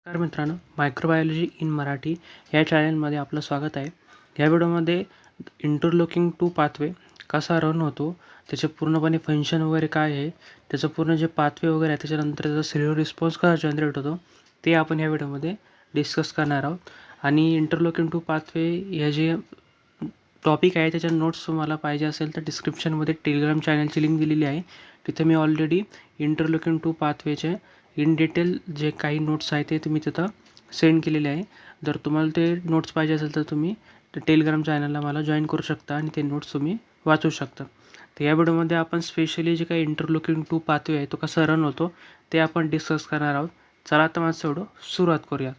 नमस्कार मित्रांनो, microbiology in Marathi या चॅनलमध्ये आपलं स्वागत आहे. या व्हिडिओमध्ये इंटरलॉकिंग टू पाथवे कसा रन होतो, त्याचे पूर्णपणे फंक्शन वगैरे काय आहे, त्याचं पूर्ण जे पाथवे वगैरे आहे, त्याच्यानंतर त्याचा सेल्युलर रिस्पॉन्स कसा जनरेट होतो ते आपण या व्हिडिओमध्ये डिस्कस करणार आहोत. आणि इंटरलॉकिंग टू पाथवे हे जे टॉपिक आहे त्याच्या नोट्स तुम्हाला पाहिजे असेल तर डिस्क्रिप्शनमध्ये टेलिग्राम चॅनलची लिंक दिलेली आहे. तिथे मी ऑलरेडी इंटरलॉकिंग टू पाथवेचे इन डिटेल जे काही नोट्स आहेत ते तुम्ही तिथं सेंड केलेले आहे. जर तुम्हाला ते नोट्स पाहिजे असेल तर तुम्ही टेलिग्राम चॅनलला मला जॉईन करू शकता आणि ते नोट्स तुम्ही वाचू शकता. तर या व्हिडिओमध्ये आपण स्पेशली जे काही इंटरलॉकिंग टू पाथवे आहे तो कसा रन होतो ते आपण डिस्कस करणार आहोत. चला आता माझं व्हिडिओ सुरुवात करूया.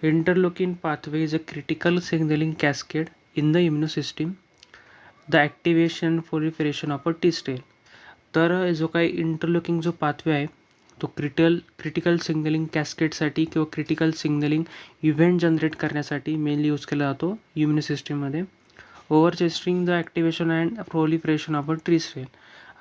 Interlocking pathway is a critical signalling cascade in the immuno system, the activation proliferation of a T cell. तर जो काही इंटरलॉकिंग जो पाथवे आहे तो क्रिटिकल सिग्नलिंग कॅस्केडसाठी किंवा क्रिटिकल सिग्नलिंग इव्हेंट जनरेट करण्यासाठी मेनली यूज केला जातो इम्युनो सिस्टीममध्ये. Orchestrating the activation and proliferation of a T cell.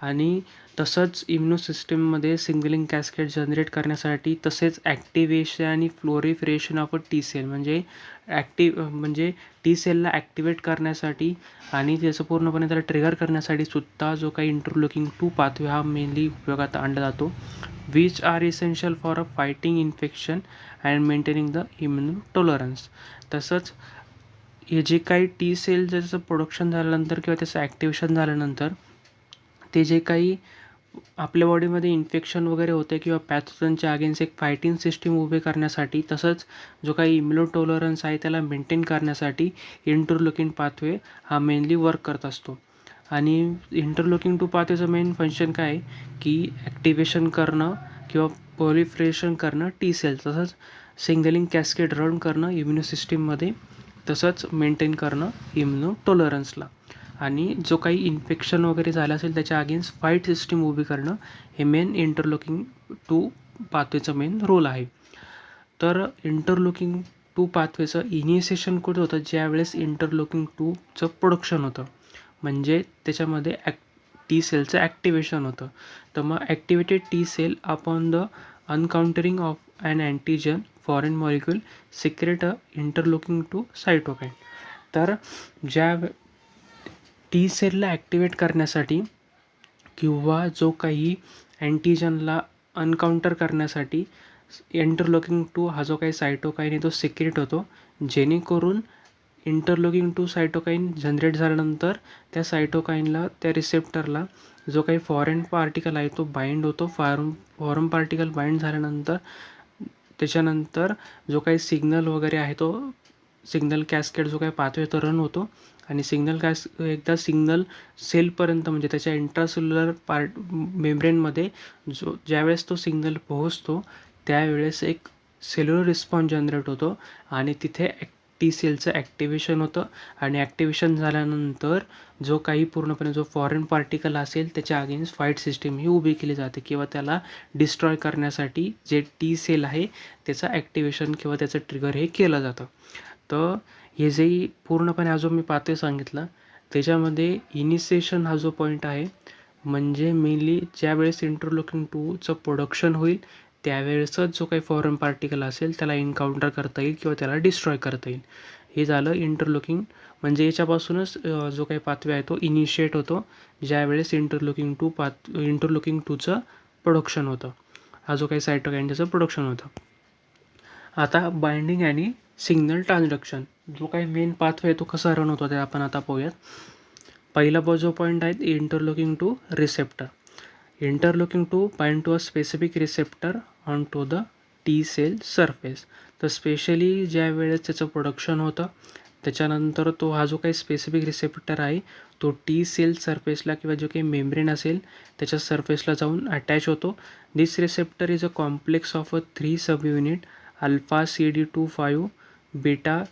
आणि तसंच इम्युनो सिस्टीममध्ये सिग्नलिंग कॅस्केड जनरेट करण्यासाठी तसेच ॲक्टिवेशन आणि proliferation of a T cell म्हणजे टी सेलला ॲक्टिवेट करण्यासाठी आणि त्याचं पूर्णपणे त्याला ट्रिगर करण्यासाठी सुद्धा जो काही इंटरलॉकिंग टू पाथवे हा मेनली उपयोगात आणला जातो. Which are essential for a fighting infection and maintaining the immuno tolerance. तसंच हे जे काही टी सेल ज्याचं प्रोडक्शन झाल्यानंतर किंवा त्याचं ॲक्टिवेशन झाल्यानंतर ते जे काही आपल्या बॉडीमध्ये इन्फेक्शन वगैरे होते किंवा पॅथोजनच्या अगेन्स्ट एक फायटिंग सिस्टीम उभे करण्यासाठी तसंच जो काही इम्युनो टॉलरन्स आहे त्याला मेंटेन करण्यासाठी इंटरलॉकिंग पाथवे हा मेनली वर्क करत असतो. आणि इंटरलॉकिंग टू पाथवेचं मेन फंक्शन काय आहे की ॲक्टिवेशन करणं किंवा प्रोलिफरेशन करणं टी सेल, तसंच सिग्नलिंग कॅस्केड रन करणं इम्युनो सिस्टीममध्ये, तसंच मेंटेन करणं इम्युनो टॉलरन्सला. आणि जो काही इन्फेक्शन वगैरे झालं असेल त्याच्या अगेन्स्ट फाईट सिस्टीम उभी करणं हे मेन इंटरलॉकिंग टू पाथवेचं मेन रोल आहे. तर इंटरलॉकिंग टू पाथवेचं इनिशिएशन कुठं होतं, ज्यावेळेस इंटरलॉकिंग टूचं प्रोडक्शन होतं, म्हणजे त्याच्यामध्ये टी सेलचं ॲक्टिवेशन होतं. तर मग activated T cell upon the encountering of an antigen foreign molecule secrete a interleukin two cytokine. तर ज्या टी सेलला ॲक्टिवेट करण्यासाठी किंवा जो काही अँटीजनला अनकाउंटर करण्यासाठी इंटरलॉकिंग टू हा जो काही सायटोकाईन आहे तो सिक्रेट होतो, जेणेकरून इंटरलॉकिंग टू सायटोकाईन जनरेट झाल्यानंतर त्या सायटोकाईनला त्या रिसेप्टरला जो काही फॉरेन पार्टिकल आहे तो बाइंड होतो. फॉरेन पार्टिकल बाइंड झाल्यानंतर त्याच्यानंतर जो काही सिग्नल वगैरे आहे तो सिग्नल कॅस्केड जो काही पाथवे तो रन होतो. आणि एकदा सिग्नल सेलपर्यंत म्हणजे त्याच्या इंट्रासेल्युलर मेम्ब्रेनमध्ये ज्यावेळेस तो सिग्नल पोहोचतो त्यावेळेस एक सेल्युलर रिस्पॉन्स जनरेट होतो आणि तिथे टी सेलचं ॲक्टिवेशन होतं. आणि ॲक्टिवेशन झाल्यानंतर जो काही पूर्णपणे जो फॉरेन पार्टिकल असेल त्याच्या अगेन्स्ट फाईट सिस्टीम ही उभी केली जाते किंवा त्याला डिस्ट्रॉय करण्यासाठी जे टी सेल आहे त्याचं ॲक्टिवेशन किंवा त्याचं ट्रिगर हे केलं जातं. तर हे जे पूर्णपणे हा जो मी पाथवे सांगितला त्याच्यामध्ये इनिशिएशन हा जो पॉईंट आहे, म्हणजे मेनली ज्यावेळेस इंटरलॉकिंग टूचं प्रोडक्शन होईल त्यावेळेसच जो काही फॉरेन पार्टिकल असेल त्याला एन्काउंटर करता येईल किंवा त्याला डिस्ट्रॉय करता येईल. हे झालं इंटरलॉकिंग, म्हणजे याच्यापासूनच जो काही पाथवे आहे तो इनिशिएट होतो ज्यावेळेस इंटरलॉकिंग टूचं प्रोडक्शन होतं, हा जो काही सायटोकाईनचं प्रोडक्शन होतं. आता बाइंडिंग आणि सिग्नल ट्रान्सडक्शन जो काही मेन पाथवे आहे तो कसा रन होतो ते आपण आता पाहूयात. पहिला जो पॉईंट आहे interlocking two receptor. Interlocking two bind to a specific receptor on to the T cell surface. तर स्पेशली ज्या वेळेस त्याचं प्रोडक्शन होतं त्याच्यानंतर तो हा जो काही स्पेसिफिक रिसेप्टर आहे तो टी सेल सरफेसला किंवा जो काही मेम्ब्रेन असेल त्याच्या सरफेसला जाऊन अटॅच होतो. This receptor is a complex of a 3 sub unit alpha CD25, beta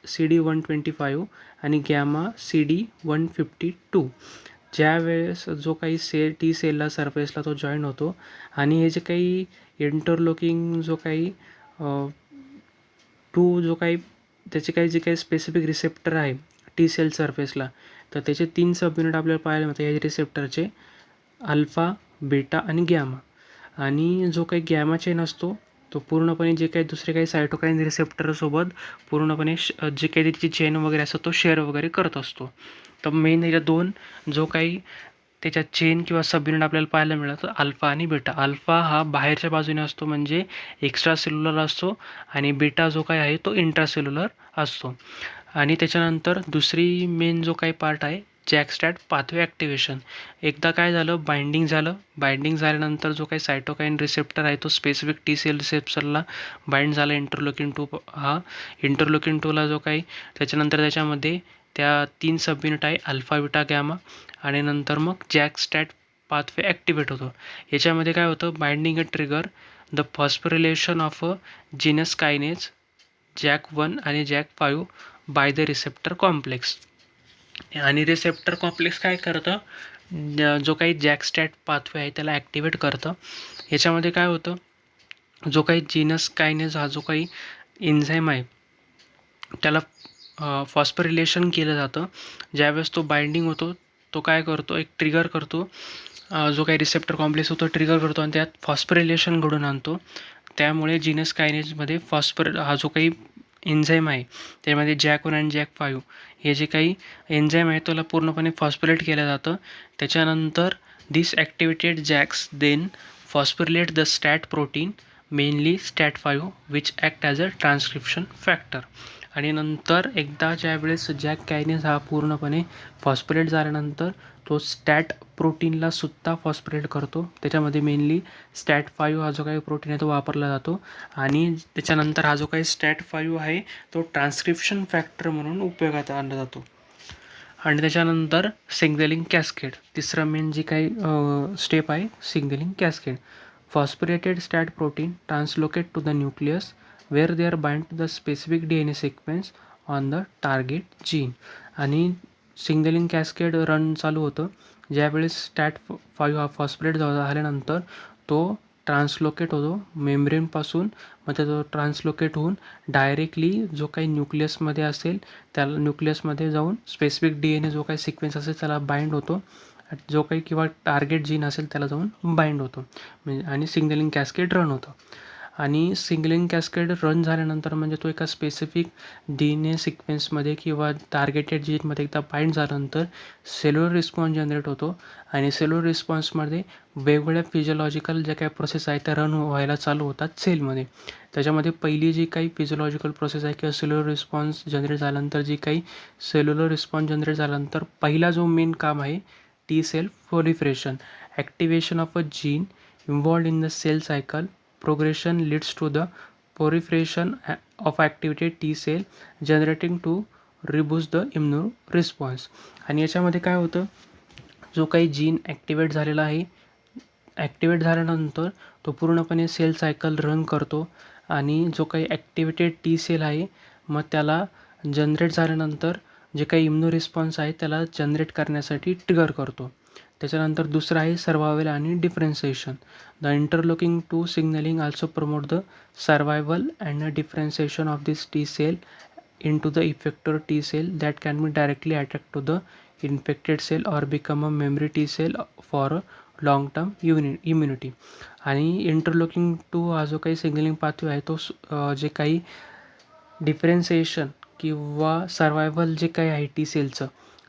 CD125 आणि गॅमा CD152. ज्यावेळेस जो काही टी सेलला सरफेसला तो जॉईन होतो आणि हे जे काही इंटरलॉकिंग जो काही जो काही त्याचे जे काही स्पेसिफिक रिसेप्टर आहे टी सेल सरफेसला, तर त्याचे 3 सब युनिट आपल्याला पाहायला मिळतात या रिसेप्टरचे, अल्फा, बीटा आणि गॅमा. आणि जो काही गॅमा चेन असतो तो पूर्णपणे जे काही दुसरे काही सायटोकाईन रिसेप्टरसोबत पूर्णपणे जे काही त्याची चेन वगैरे असतो तो शेअर वगैरे करत असतो. तर मेन ह्याच्या दोन जो काही त्याच्या चेन किंवा सब युनिट आपल्याला पाहायला मिळतं अल्फा आणि बीटा. अल्फा हा बाहेरच्या बाजूने असतो म्हणजे एक्स्ट्रा सेल्युलर असतो आणि बीटा जो काही आहे तो इंट्रासेल्युलर असतो. आणि त्याच्यानंतर दुसरी मेन जो काही पार्ट आहे जॅकस्टॅट पाथवे ॲक्टिव्हेशन. एकदा काय झालं बाइंडिंग झाल्यानंतर जो काही सायटोकाईन रिसेप्टर आहे तो स्पेसिफिक टी सेल रिसेप्टरला बाइंड झाला इंटरलोकिन 2 हा इंटरलोकिन 2ला जो काही त्याच्यानंतर त्याच्यामध्ये त्या 3 सब युनिट आहे अल्फा बीटा गॅमा आणि नंतर मग जॅकस्टॅट पाथवे ॲक्टिवेट होतो. याच्यामध्ये काय होतं binding a trigger the phosphorylation of a genus kinase jack 1 आणि jack 5 by the receptor complex. आणि रिसेप्टर कॉम्प्लेक्स काय करतं जो काही जॅकस्टॅट पाथवे आहे त्याला ॲक्टिवेट करतं. याच्यामध्ये काय होतं जो काही जीनस कायनेज हा जो काही एन्झाईम आहे त्याला फॉस्फोरिलेशन केलं जातं. ज्यावेळेस तो बाइंडिंग होतो तो काय करतो एक ट्रिगर करतो जो काही रिसेप्टर कॉम्प्लेक्स होतो ट्रिगर करतो आणि त्यात फॉस्फोरिलेशन घडून आणतो. त्यामुळे जीनस कायनेजमध्ये हा जो काही एन्झाईम आहे त्यामध्ये जॅक 1 आणि जॅक 5 हे जे काही एन्झाईम आहे त्याला पूर्णपणे फॉस्फोरेट केलं जातं. त्याच्यानंतर this activated JAKs then phosphorylate the STAT protein mainly STAT 5 which act as a transcription factor. आणि नंतर एकदा ज्यावेळेस जॅक कायनेज हा पूर्णपणे फॉस्फोरेट झाल्यानंतर तो स्टॅट प्रोटीनला सुद्धा फॉस्फोरेट करतो. त्याच्यामध्ये मेनली स्टॅट 5 हा जो काही प्रोटीन आहे तो वापरला जातो आणि त्याच्यानंतर हा जो काही स्टॅट 5 आहे तो ट्रान्सक्रिप्शन फॅक्टर म्हणून उपयोगात आणला जातो. आणि त्याच्यानंतर सिग्नलिंग कॅस्केड तिसरा मेन जी काही स्टेप आहे signaling cascade. Phosphorylated STAT protein translocate to the nucleus where they are bind to the specific DNA sequence on the target gene. आणि सिग्नलिंग कॅस्केड रन चालू होतं ज्यावेळेस स्टॅट 5 हा फॉस्फोरेट झाल्यानंतर तो ट्रान्सलोकेट होतो मेम्ब्रेनपासून. मग तो ट्रान्सलोकेट होऊन डायरेक्टली जो काही न्यूक्लियसमध्ये असेल त्याला न्यूक्लियसमध्ये जाऊन स्पेसिफिक DNA जो काही सिक्वेन्स असेल त्याला बाइंड होतो. जो काही किंवा टार्गेट जीन असेल त्याला जाऊन बाइंड होतो म्हणजे आणि सिग्नलिंग कॅस्केड रन होतं. आणि सिग्नलिंग कॅस्केड रन झाल्यानंतर म्हणजे तो एका स्पेसिफिक DNA सिक्वेन्समध्ये किंवा टार्गेटेड जीनमध्ये एकदा बाइंड झाल्यानंतर सेल्युलर रिस्पॉन्स जनरेट होतो आणि सेल्युलर रिस्पॉन्समध्ये वेगवेगळ्या फिजिओलॉजिकल ज्या काही प्रोसेस आहेत त्या रन व्हायला चालू होतात सेलमध्ये. त्याच्यामध्ये पहिली जी काही फिजिओलॉजिकल प्रोसेस आहे किंवा सेल्युलर रिस्पॉन्स जनरेट झाल्यानंतर सेल्युलर रिस्पॉन्स जनरेट झाल्यानंतर पहिला जो मेन काम आहे T cell proliferation activation of a gene involved in the cell cycle progression leads to the proliferation of activated T cell generating to reboost the immune response. आणि याच्यामध्ये काय होतं जो काही जीन ॲक्टिवेट झालेला आहे ॲक्टिवेट झाल्यानंतर तो पूर्णपणे सेल सायकल रन करतो आणि जो काही ॲक्टिवेटेड टी सेल आहे मग त्याला जनरेट झाल्यानंतर जे काही इम्युनो रिस्पॉन्स आहे त्याला जनरेट करण्यासाठी ट्रिगर करतो. त्याच्यानंतर दुसरं आहे सर्वायवल आणि differentiation. The interlocking 2 signalling also promote the survival and differentiation of this T cell into the effector T cell that can be directly attacked to the infected cell or become a memory T cell for a long term immunity. आणि interlocking 2 हा जो काही signalling pathway आहे तो जे काही differentiation किंवा survival जे काही आहे टी सेलचं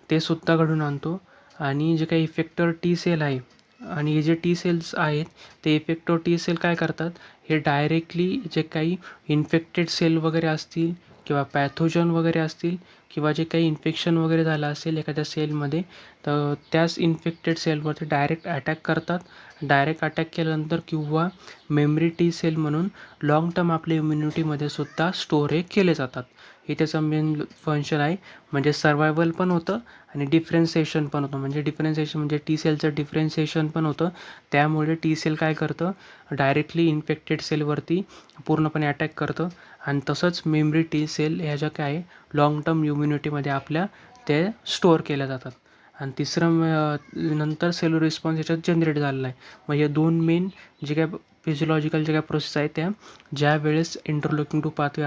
ते सुद्धा घडून आणतो. आणि जे काही इफेक्टर टी सेल आहे आणि हे जे टी सेल्स आहेत ते इफेक्टर टी सेल काय करतात हे डायरेक्टली जे काही इन्फेक्टेड सेल वगैरे असतील किंवा पॅथोजन वगैरे असतील किंवा जे काही इन्फेक्शन वगैरे झालं असेल एखाद्या सेलमध्ये तर त्याच इन्फेक्टेड सेलवरती डायरेक्ट अटॅक करतात. डायरेक्ट अटॅक केल्यानंतर किंवा मेमरी टी सेल म्हणून लाँग टर्म आपल्या इम्युनिटीमध्ये सुद्धा स्टोर हे केले जातात. हे त्याचं मेन फंक्शन आहे. म्हणजे सर्वायवल पण होतं आणि डिफरेन्शिएशन पण होतं. म्हणजे डिफरेन्शिएशन म्हणजे टी सेलचं डिफरेन्शिएशन पण होतं. त्यामुळे टी सेल काय करतं डायरेक्टली इन्फेक्टेड सेलवरती पूर्णपणे अटॅक करतं आणि तसंच मेमरी टी सेल ह्या ज्या काय आहे लाँग टर्म इम्युनिटीमध्ये आपल्या ते स्टोअर केल्या जातात. आणि तिसरं नंतर सेल्युलर रिस्पॉन्स याच्यात जनरेट झालेला आहे. मग या दोन मेन जे काय फिजिओलॉजिकल जे काय प्रोसेस आहेत त्या ज्या वेळेस इंटरलोकिंग 2 पाथवे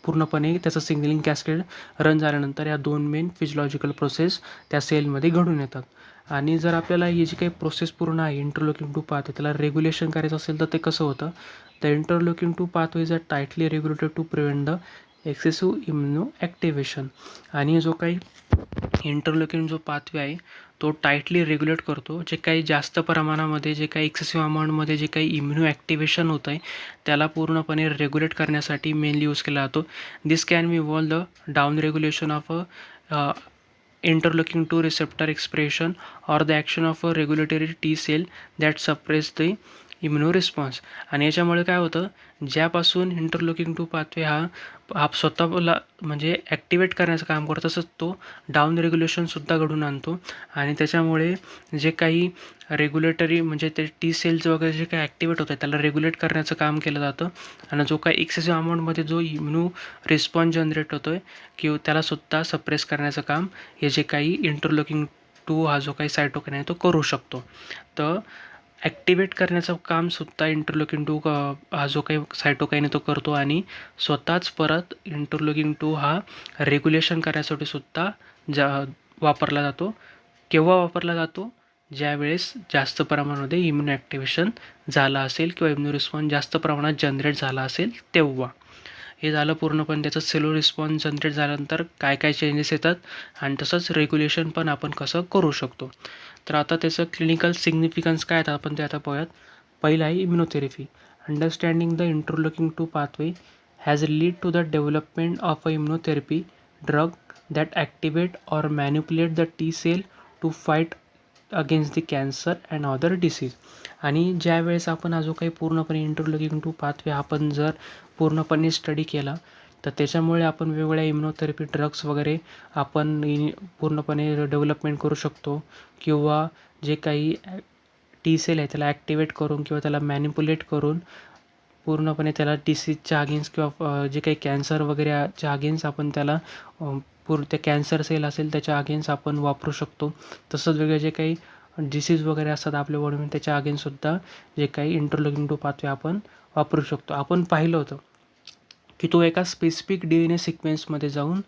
पूर्णपणे त्याचं सिग्नलिंग कॅस्केड रन झाल्यानंतर या दोन मेन फिजिओलॉजिकल प्रोसेस त्या सेलमध्ये घडून येतात. आणि जर आपल्याला ही जी काही प्रोसेस पूर्ण आहे इंटरलोकिंग 2 पाथवे त्याला रेग्युलेशन करायचं असेल तर ते कसं होतं the interlocking two pathways are tightly regulated to prevent the excessive immuno activation. आणि जो काही इंटरलोकिंग जो पाथवे आहे तो टाईटली रेग्युलेट करतो. जे काही जास्त प्रमाणामध्ये जे काही एक्सेसिव्ह अमाऊंटमध्ये जे काही इम्युनो ॲक्टिव्हेशन होतं आहे त्याला पूर्णपणे रेग्युलेट करण्यासाठी मेनली यूज केला जातो. This can be involve the down regulation of interleukin 2 receptor expression or the action of a regulatory T cell that suppress the immuno response. आणि याच्यामुळे काय होतं, ज्यापासून इंटरलोकिंग 2 पाथवे हा स्वतःला म्हणजे ॲक्टिवेट करण्याचं काम करतो, तसंच तो डाऊन रेग्युलेशनसुद्धा घडून आणतो. आणि त्याच्यामुळे जे काही रेग्युलेटरी म्हणजे ते टी सेल्स वगैरे जे काही ॲक्टिवेट होतं त्याला रेग्युलेट करण्याचं काम केलं जातं. आणि जो काही एक्सेसिव्ह अमाऊंटमध्ये जो इम्युनो रिस्पॉन्स जनरेट होतो आहे किंवा त्यालासुद्धा सप्रेस करण्याचं काम हे जे काही इंटरलोकिंग 2 हा जो काही सायटोकाईन आहे तो करू शकतो. तर ॲक्टिवेट करण्याचं कामसुद्धा इंटरलोकिंग 2 हा जो काही सायटोकाईन आहे तो करतो. आणि स्वतःच परत इंटरलोकिंग 2 हा रेग्युलेशन करण्यासाठी सुद्धा वापरला जातो. केव्हा वापरला जातो, ज्यावेळेस जास्त प्रमाणामध्ये इम्युनो ॲक्टिव्हेशन झालं असेल किंवा इम्युनो रिस्पॉन्स जास्त प्रमाणात जनरेट झाला असेल तेव्हा. हे झालं पूर्णपणे त्याचं सेल्युलर रिस्पॉन्स जनरेट झाल्यानंतर काय काय चेंजेस येतात आणि तसंच रेग्युलेशन पण आपण कसं करू शकतो. तर आता त्याचं क्लिनिकल सिग्निफिकन्स काय आहे आपण ते आता पाहूयात. पहिलं आहे immunotherapy. Understanding the interlocking 2 pathway has lead to the development of a immunotherapy drug that activate or manipulate the T cell to fight against the cancer and other disease. आणि ज्यावेळेस आपण हा जो काही पूर्णपणे इंटरलोकिंग 2 पाथवे आपण जर पूर्णपणे स्टडी केला तर त्याच्यामुळे आपण वेगवेगळ्या इम्युनोथेरपी ड्रग्स वगैरे आपण पूर्णपणे डेव्हलपमेंट करू शकतो. किंवा जे काही टी सेल आहे त्याला ॲक्टिवेट करून किंवा त्याला मॅनिप्युलेट करून पूर्णपणे त्याला डिसीजच्या अगेन्स्ट किंवा जे काही कॅन्सर वगैरेच्या अगेन्स्ट आपण त्याला त्या कॅन्सर सेल असेल त्याच्या अगेन्स्ट आपण वापरू शकतो. तसंच वेगळे जे काही डिसीज वगैरे असतात आपल्या बॉडीमध्ये त्याच्या अगेन्स्टसुद्धा जे काही इंटरलोकिंग 2 पाथवे आपण वापरू शकतो. आपण पाहिलं होतं की तो एका स्पेसिफिक DNA सिक्वेन्समध्ये जाऊन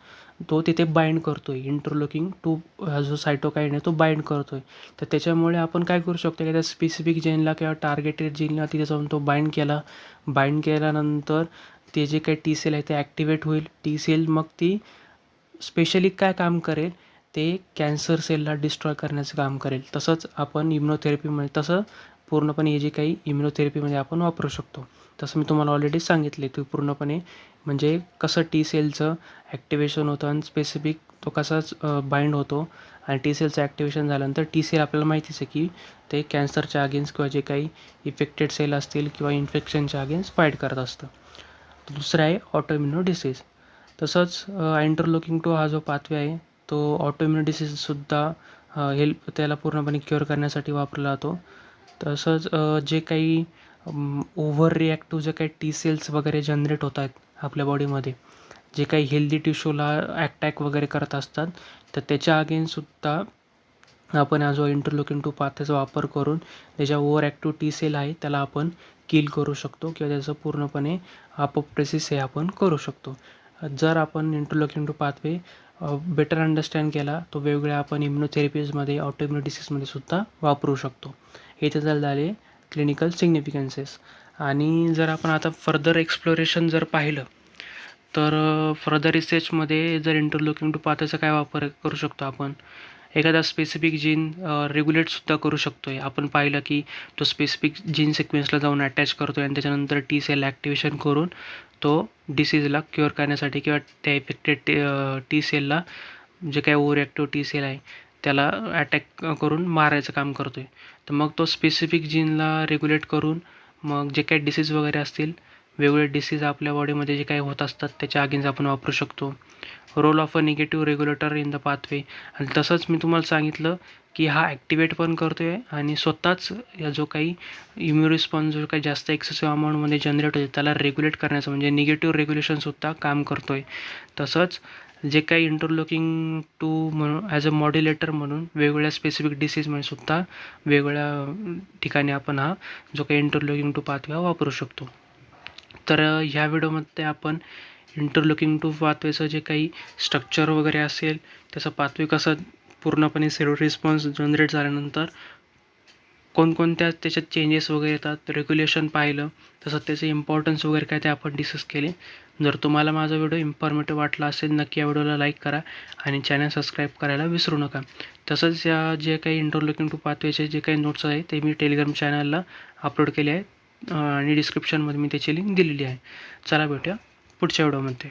तो तिथे बाइंड करतो आहे. इंटरलोकिंग 2 हा जो सायटोकाईन आहे तो बाइंड करतो आहे. तर त्याच्यामुळे आपण काय करू शकतो की त्या स्पेसिफिक जीनला किंवा टार्गेटेड जीनला तिथे जाऊन तो बाइंड केल्यानंतर ते जे काही टी सेल आहे ते ॲक्टिवेट होईल. टी सेल मग ती स्पेशली काय काम करेल, ते कॅन्सर सेलला डिस्ट्रॉय करण्याचं काम करेल. तसंच आपण इम्युनोथेरपीमध्ये तसं पूर्णपणे हे जे काही इम्युनोथेरपीमध्ये आपण वापरू शकतो. तसं मी तुम्हाला ऑलरेडी सांगितले ते पूर्णपणे म्हणजे कसं टी सेलचं ॲक्टिवेशन होतं आणि स्पेसिफिक तो कसाच बाइंड होतो. आणि टी सेलचं ॲक्टिवेशन झाल्यानंतर टी सेल आपल्याला माहितीच आहे की ते कॅन्सरच्या अगेन्स्ट किंवा जे काही इफेक्टेड सेल असतील किंवा इन्फेक्शनच्या अगेन्स्ट फाईट करत असतं. दुसरं आहे ऑटोइम्युनो डिसीज. तसंच इंटरलोकिंग 2 हा जो पाथवे आहे तो ऑटोइम्युनो डिसीजसुद्धा त्याला पूर्णपणे क्युअर करण्यासाठी वापरला जातो. तसंच जे काही ओव्हर रिॲक्टिव्ह जे काही टी सेल्स वगैरे जनरेट होत आहेत आपल्या बॉडीमध्ये, जे काही हेल्दी टिश्यूला अटॅक वगैरे करत असतात, तर त्याच्या अगेन्स्टसुद्धा आपण हा जो इंटरलोकिंग 2 पाथवेचा वापर करून त्याच्या ओव्हर ॲक्टिव्ह टी सेल आहे त्याला आपण किल करू शकतो किंवा त्याचं पूर्णपणे अपोप्टोसिस हे आपण करू शकतो. जर आपण इंटरलोकिंग 2 पाथवे बेटर अंडरस्टँड केला तो वेगवेगळ्या आपण इम्युनोथेरपीजमध्ये ऑटोइम्युनो डिसीजमध्ये सुद्धा वापरू शकतो. हे तर झाले क्लिनिकल सिग्निफिकन्सेस. आणि जर आपण आता फर्दर एक्सप्लोरेशन जर पाहिलं तर फर्दर रिसर्चमध्ये जर इंटरलोकिंग 2 पाथवेचा काय वापर करू शकतो आपण, एखादा स्पेसिफिक जीन रेग्युलेटसुद्धा करू शकतो आहे. आपण पाहिलं की तो स्पेसिफिक जीन सिक्वेन्सला जाऊन अटॅच करतो आहे आणि त्याच्यानंतर टी सेल ॲक्टिवेशन करून तो डिसीजला क्युअर करण्यासाठी किंवा त्या इफेक्टेड टी सेलला जे काही ओव्हर ॲक्टिव्ह टी सेल आहे त्याला अटॅक करून मारायचं काम करतो आहे. तर मग तो स्पेसिफिक जीनला रेग्युलेट करून मग जे काही डिसीज वगैरे असतील, वेगवेगळे डिसीज आपल्या बॉडीमध्ये जे काही होत असतात त्याच्या अगेन्स्ट आपण वापरू शकतो. Role of a negative regulator in the pathway. आणि तसंच मी तुम्हाला सांगितलं की हा ॲक्टिवेट पण करतो आहे आणि स्वतःच या जो काही इम्युन रिस्पॉन्स जो काही जास्त एक्सेसिव्ह अमाऊंटमध्ये जनरेट होते त्याला रेग्युलेट करण्याचं म्हणजे निगेटिव्ह रेग्युलेशनसुद्धा काम करतो आहे. तसंच जे काही इंटरलोकिंग 2 म्हणून ॲज अ मॉड्युलेटर म्हणून वेगवेगळ्या स्पेसिफिक डिसीजमध्ये सुद्धा वेगवेगळ्या ठिकाणी आपण हा जो काही इंटरलोकिंग 2 पाथवे वापरू शकतो. तर ह्या व्हिडिओमध्ये आपण इंटरलोकिंग 2 पाथवेचं जे काही स्ट्रक्चर वगैरे असेल, त्याचा पाथवे कसा पूर्णपणे सेल्युलर रिस्पॉन्स जनरेट झाल्यानंतर कोणकोणत्या त्याच्यात चेंजेस वगैरे येतात, रेग्युलेशन पाहिलं, तसंच त्याचे इम्पॉर्टन्स वगैरे काय ते आपण डिस्कस केले. जर तुम्हाला माझा व्हिडिओ इन्फॉर्मेटिव्ह वाटला असेल नक्की या व्हिडिओला लाईक करा आणि चॅनल सबस्क्राईब करायला विसरू नका. तसंच या जे काही इंटरलॉकिंग टू पाथवेचे जे काही नोट्स आहे ते मी टेलिग्राम चॅनलला अपलोड केले आहेत आणि डिस्क्रिप्शनमध्ये मी त्याची लिंक दिलेली आहे. चला भेटूया पुढच्या व्हिडिओमध्ये.